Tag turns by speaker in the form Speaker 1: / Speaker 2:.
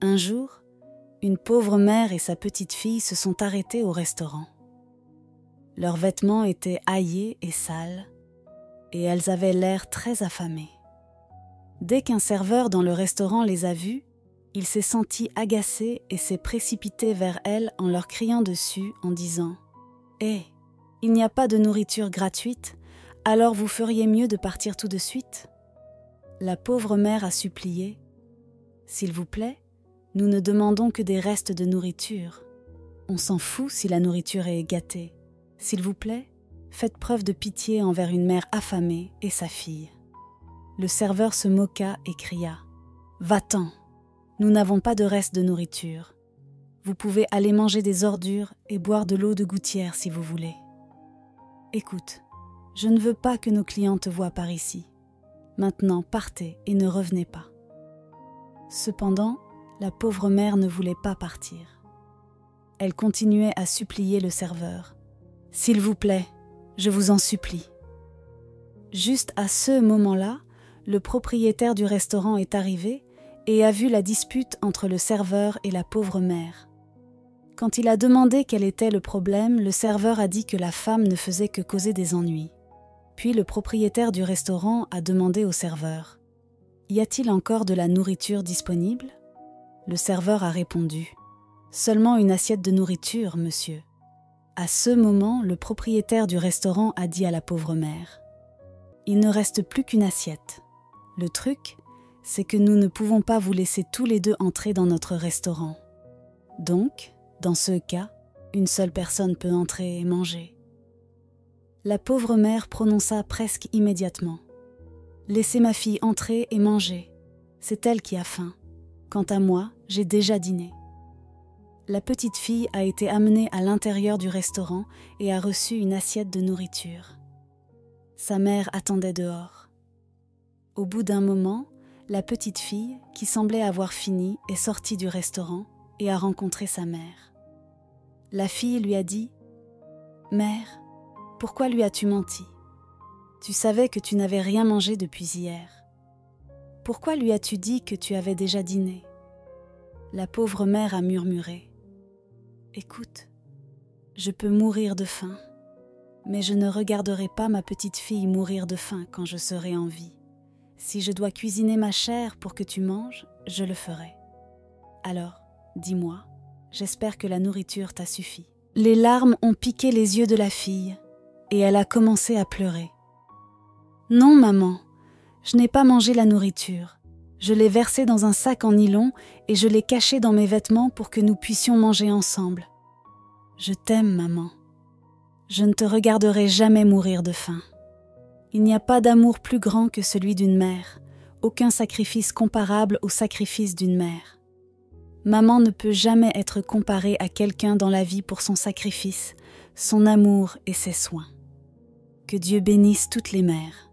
Speaker 1: Un jour, une pauvre mère et sa petite-fille se sont arrêtées au restaurant. Leurs vêtements étaient haillés et sales, et elles avaient l'air très affamées. Dès qu'un serveur dans le restaurant les a vues, il s'est senti agacé et s'est précipité vers elles en leur criant dessus en disant « Hé, il n'y a pas de nourriture gratuite, alors vous feriez mieux de partir tout de suite ?» La pauvre mère a supplié « S'il vous plaît, nous ne demandons que des restes de nourriture. On s'en fout si la nourriture est gâtée. S'il vous plaît, faites preuve de pitié envers une mère affamée et sa fille. » Le serveur se moqua et cria « Va-t'en, nous n'avons pas de reste de nourriture. Vous pouvez aller manger des ordures et boire de l'eau de gouttière si vous voulez. Écoute, je ne veux pas que nos clients te voient par ici. Maintenant, partez et ne revenez pas. » Cependant, la pauvre mère ne voulait pas partir. Elle continuait à supplier le serveur. « S'il vous plaît, je vous en supplie. » Juste à ce moment-là, le propriétaire du restaurant est arrivé et a vu la dispute entre le serveur et la pauvre mère. Quand il a demandé quel était le problème, le serveur a dit que la femme ne faisait que causer des ennuis. Puis le propriétaire du restaurant a demandé au serveur « Y a-t-il encore de la nourriture disponible ?» Le serveur a répondu « Seulement une assiette de nourriture, monsieur. » À ce moment, le propriétaire du restaurant a dit à la pauvre mère « Il ne reste plus qu'une assiette. Le truc, c'est que nous ne pouvons pas vous laisser tous les deux entrer dans notre restaurant. Donc, dans ce cas, une seule personne peut entrer et manger. » La pauvre mère prononça presque immédiatement « Laissez ma fille entrer et manger. C'est elle qui a faim. Quant à moi, j'ai déjà dîné. » La petite fille a été amenée à l'intérieur du restaurant et a reçu une assiette de nourriture. Sa mère attendait dehors. Au bout d'un moment, la petite fille, qui semblait avoir fini, est sortie du restaurant et a rencontré sa mère. La fille lui a dit « Mère, pourquoi lui as-tu menti? Tu savais que tu n'avais rien mangé depuis hier. Pourquoi lui as-tu dit que tu avais déjà dîné ?» La pauvre mère a murmuré « Écoute, je peux mourir de faim, mais je ne regarderai pas ma petite fille mourir de faim quand je serai en vie. Si je dois cuisiner ma chair pour que tu manges, je le ferai. Alors, dis-moi, j'espère que la nourriture t'a suffi. » Les larmes ont piqué les yeux de la fille et elle a commencé à pleurer. « Non, maman, je n'ai pas mangé la nourriture. Je l'ai versée dans un sac en nylon et je l'ai cachée dans mes vêtements pour que nous puissions manger ensemble. Je t'aime, maman. Je ne te regarderai jamais mourir de faim. Il n'y a pas d'amour plus grand que celui d'une mère, aucun sacrifice comparable au sacrifice d'une mère. Maman ne peut jamais être comparée à quelqu'un dans la vie pour son sacrifice, son amour et ses soins. Que Dieu bénisse toutes les mères.